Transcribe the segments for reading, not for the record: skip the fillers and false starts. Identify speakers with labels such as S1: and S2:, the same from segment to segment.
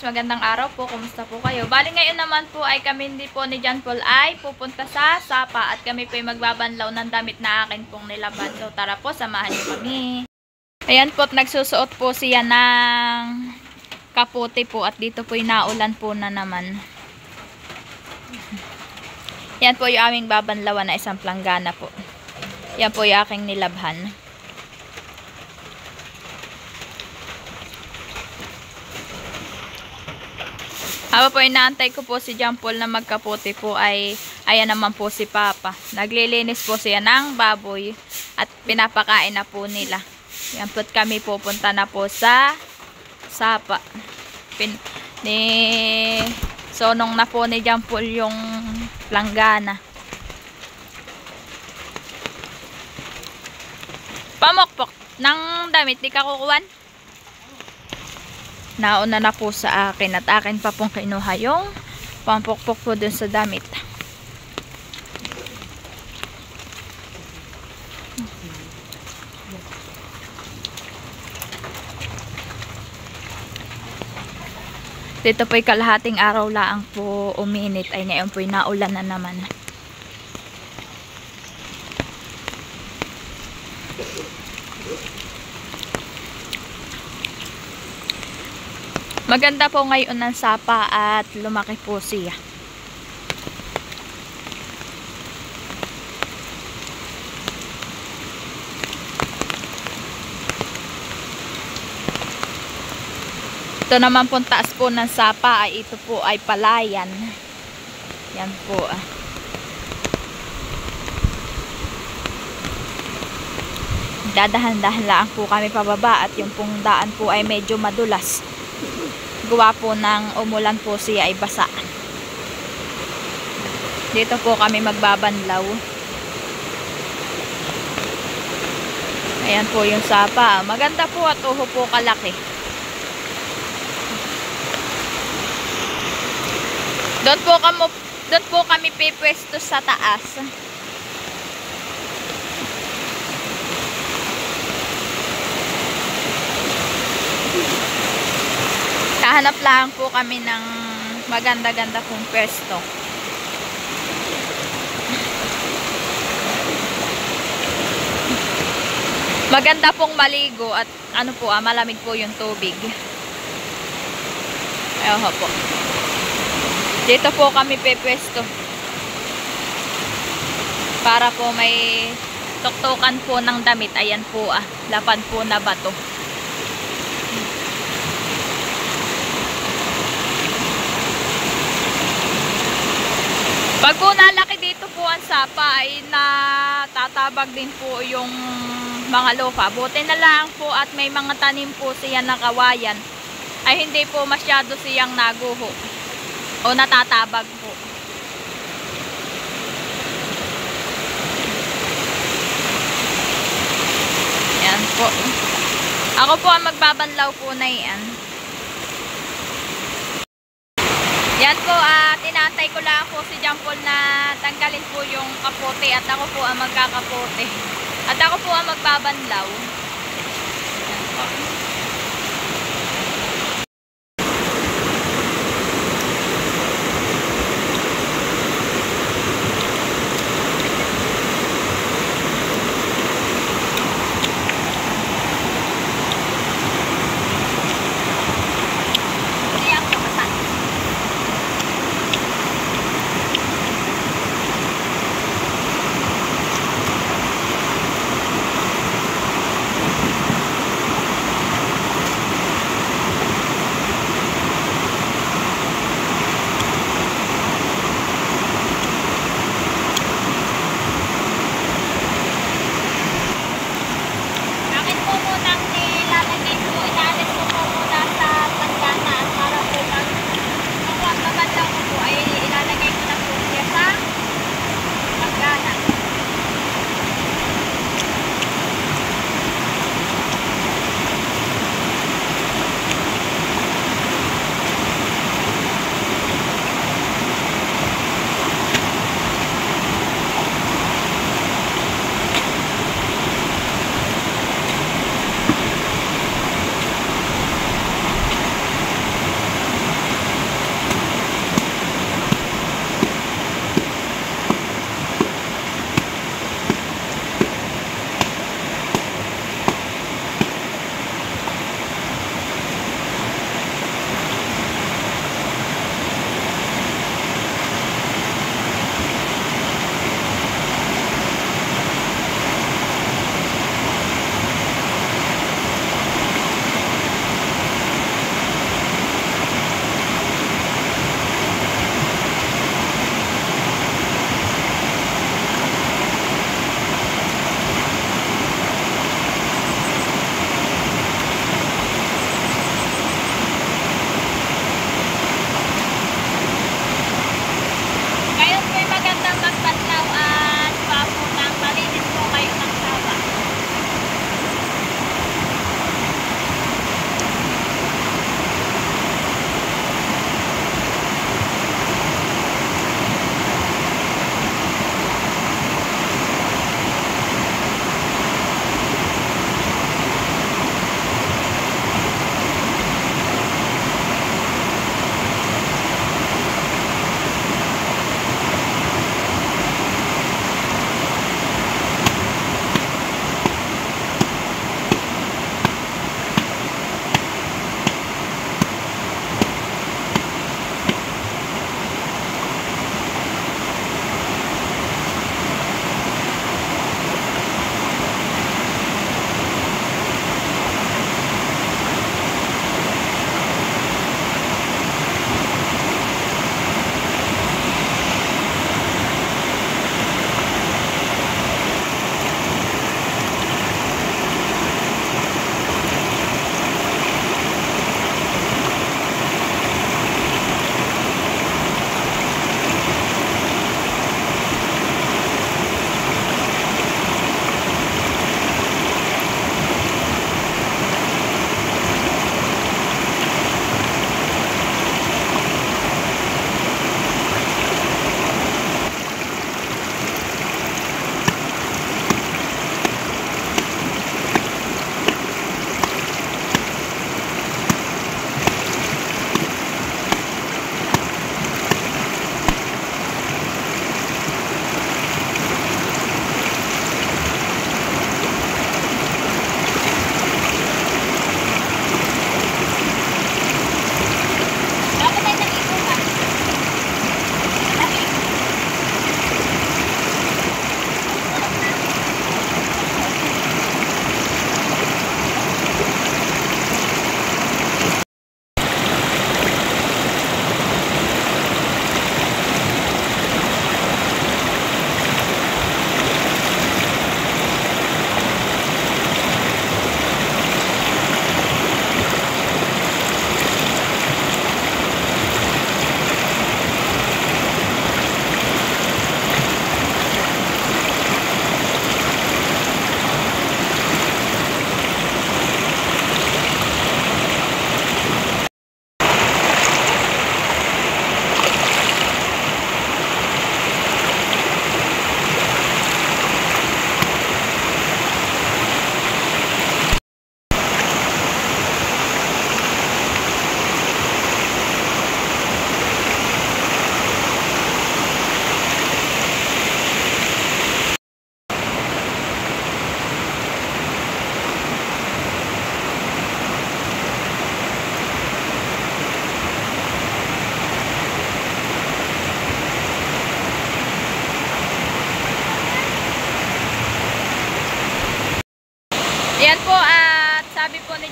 S1: magandang araw po. Kumusta po kayo? Bali ngayon naman po ay kami hindi po ni John Paul ay pupunta sa Sapa at kami po ay magbabanlaw ng damit na akin pong nilaban. So tara po, samahan niyo kami. Ayan po, nagsusuot po siya ng kaputi po at dito po ay naulan po na naman. Yan po yung aming babanlawan na isang planggana po. Yan po yung aking nilabhan. Habang po inaantay ko po si John Paul na magkaputi po ay ayan naman po si Papa. Naglilinis po siya ng baboy at pinapakain na po nila. Yan po kami pupunta na po sa Sapa. Sonong na po ni John Paul yung planggana. Pamokpok ng damit, di ka kukuwan? Nauna na po sa akin at akin pa pong kinuha yung pampokpok po dun sa damit. Dito po'y kalahating araw lang po uminit ay ngayon po'y naulan na naman. Maganda po ngayon ng Sapa at lumaki po siya. Ito naman po taas po ng Sapa ay ito po ay palayan. Yan po Dadahan-dahan lang po kami pababa at yung pong daan po ay medyo madulas. Gawa po ng umulan po siya ay basa. Dito po kami magbabanlaw. Ayan po yung Sapa. Maganda po at uho po kalaki. Doon po kami pipwesto sa taas. Kahanap lang po kami ng maganda-ganda pong pwesto. Maganda pong maligo at ano po, malamig po yung tubig. Ayun po. Dito po kami pipwesto. Para po may tuktukan po ng damit. Ayan po lapad po na bato. Pag po nalaki dito po ang Sapa ay natatabag din po yung mga lupa. Buti na lang po at may mga tanim po siya na kawayan ay hindi po masyado siyang naguho o natatabag po. Yan po. Ako po ang magbabanlaw po na yan. Yan po, tinatay ko lang po si John Paul na tanggalin po yung kapote at ako po ang magkakapote. At ako po ang magbabanlaw. Yan po.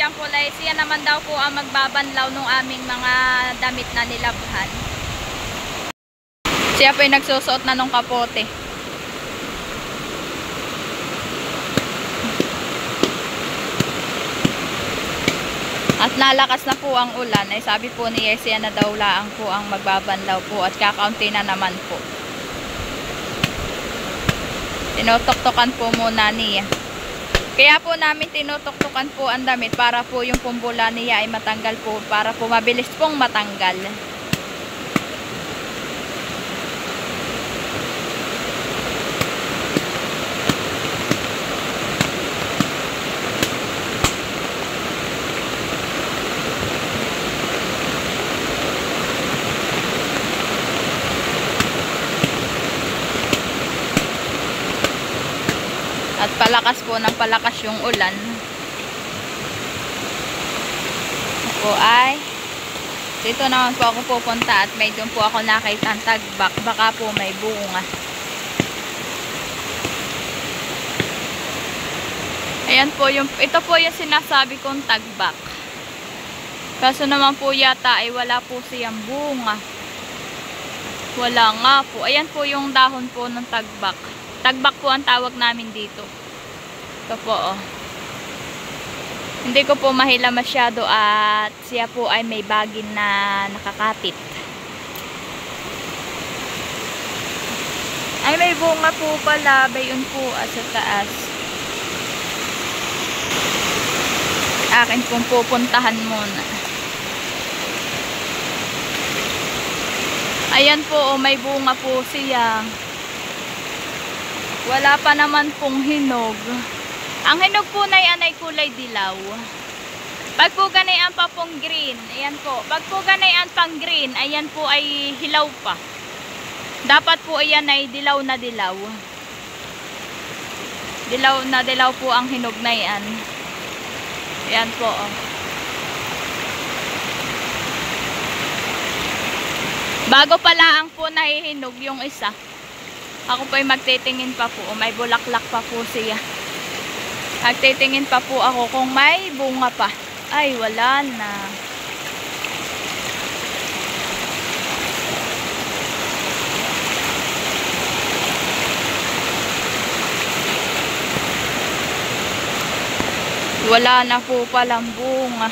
S1: John Paul ay siya naman daw po ang magbabanlaw ng aming mga damit na nilabhan. Siya po ay nagsusuot na ng kapote. At nalakas na po ang ulan, ay sabi po ni Yesia na daw laang po ang magbabanlaw po at kakaunti na naman po. Tinutoktokan po muna niya. Kaya po namin tinutoktokan po ang damit para po yung pumbula niya ay matanggal po, para po mabilis pong matanggal. At palakas po ng palakas yung ulan. Ako ay dito naman po ako pupunta at may doon po ako nakita ang tagbak. Baka po may bunga. Ayan po yung, ito po yung sinasabi kong tagbak. Kaso naman po yata ay wala po siyang bunga. Wala nga po. Ayan po yung dahon po ng tagbak. Tagbak po ang tawag namin dito. Ito po, oh. Hindi ko po mahila masyado at siya po ay may bagin na nakakapit. Ay, may bunga po pala. Bayon po at sa taas. Akin pong pupuntahan muna. Ayan po, oh, may bunga po siya. Wala pa naman pong hinog. Ang hinog po na yan ay kulay dilaw. Pag po ganayan pa pong green, ayan po. Pag po ganayan pang green, ayan po ay hilaw pa. Dapat po ayan ay dilaw na dilaw. Dilaw na dilaw po ang hinog na yan. Ayan po, oh. Bago pala ang po nahihinog yung isa. Ako po ay magtitingin pa po. May bulaklak pa po siya. Magtitingin pa po ako kung may bunga pa. Ay, wala na. Wala na po palang bunga.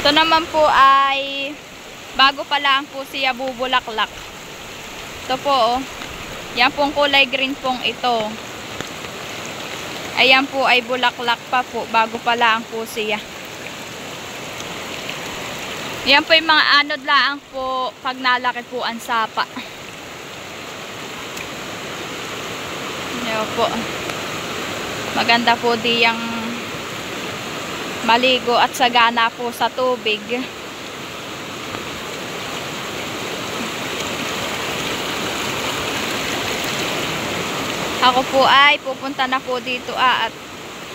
S1: Ito naman po ay bago pa lang po siya bubulaklak. Ito po, oh. Yan pong kulay green pong ito. Ayan po ay bulaklak pa po. Bago pa lang po siya. Yan po yung mga anod laang po pag nalaki po ang sapa. Yan po. Maganda po diyang maligo at sagana po sa tubig. Ako po ay pupunta na po dito at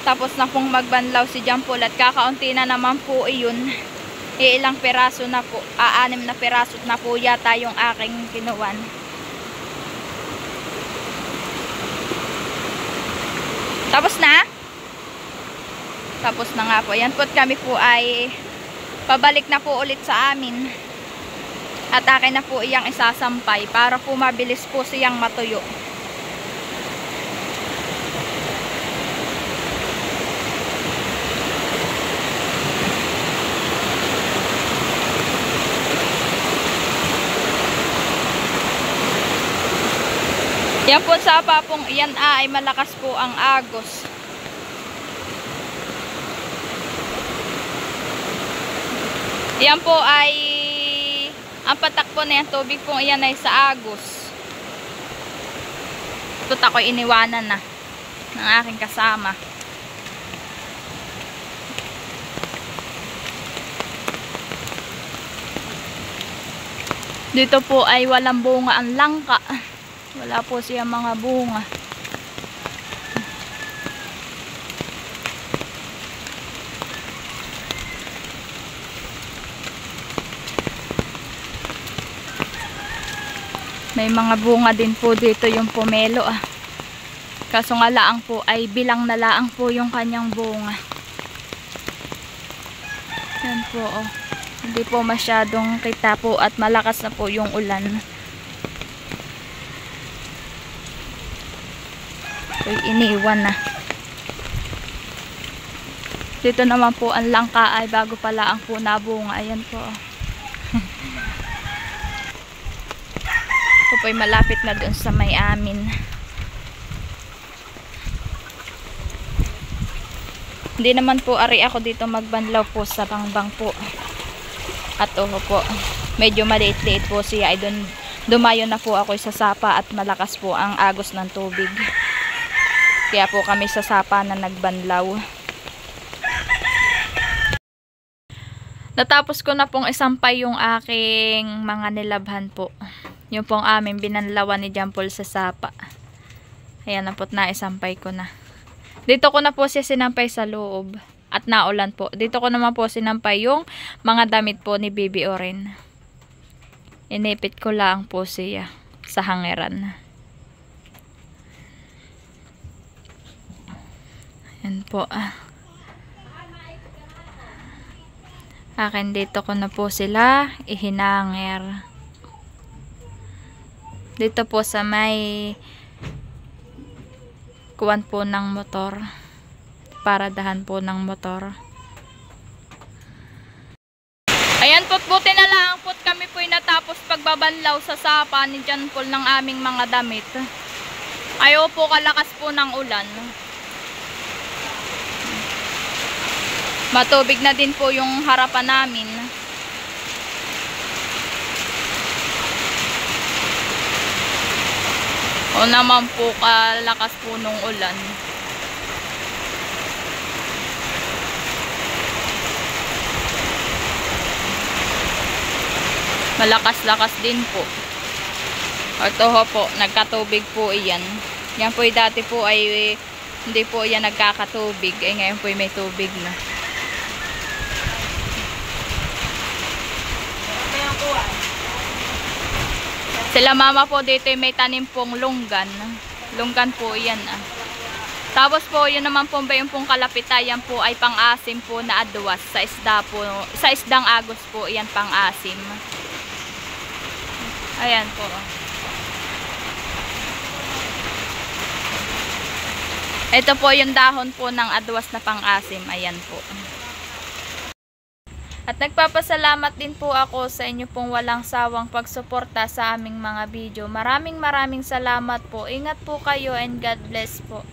S1: tapos na pong magbanlaw si John Paul at kakaunti na naman po iyon. Ilang peraso na po, 6 na peraso na po yata yung aking kinuwan. Tapos na? Tapos na nga po. Yan po kami po ay pabalik na po ulit sa amin. At akin na po iyang isasampay para po mabilis po siyang matuyo. Yan po sa papong iyan ay malakas po ang agos. Yan po ay ang patakbo na yan tubig po iyan ay sa agos. Ito ako'y iniwanan na ng aking kasama. Dito po ay walang bunga ang langka. Wala po siya mga bunga. May mga bunga din po dito yung pomelo. Kaso nga laang po ay bilang na laang po yung kanyang bunga. Yan po, oh. Hindi po masyadong kita po at malakas na po yung ulan. So, iniiwan na. Dito naman po ang langka ay bago pala ang po nabunga. Ayan po. Ito po ay malapit na doon sa may amin. Hindi naman po ari ako dito magbanlaw po sa bangbang po. At po, medyo maliit-liit po siya. Ay dumayo na po ako sa sapa at malakas po ang agos ng tubig. Kaya po kami sa sapa na nagbanlaw. Natapos ko na pong isampay yung aking mga nilabhan po. Yung pong aming binanlawan ni John Paul sa sapa. Ayan na po't na isampay ko na. Dito ko na po siya sinampay sa loob. At naulan po. Dito ko naman po sinampay yung mga damit po ni Bibi Oren. Inipit ko lang po siya sa hangeran. Ayan po. Akin dito ko na po sila ihinanger. Dito po sa may kuwan po ng motor. Paradahan po ng motor. Ayan po, buti na lang po kami po natapos pagbabanlaw sa sapa ni John Paul ng aming mga damit. Ayaw po kalakas po ng ulan. Matubig na din po yung harapan namin. O naman po kalakas po nung ulan. Malakas-lakas din po. Ito po, nagkatubig po iyan. Yan po dati po ay hindi po yan nagkakatubig. Ay ngayon po ay may tubig na. Sila mama po dito ay may tanim pong lunggan. Lunggan po iyan ah. Tapos po yun naman po ba yung pong kalapitayan po ay pang-asim po na adwas sa isda po. Sa isdang agos po iyan pang-asim. Ayan po. Ito po yung dahon po ng adwas na pang-asim. Ayan po. At nagpapasalamat din po ako sa inyo pong walang sawang pagsuporta sa aming mga video. Maraming salamat po. Ingat po kayo and God bless po.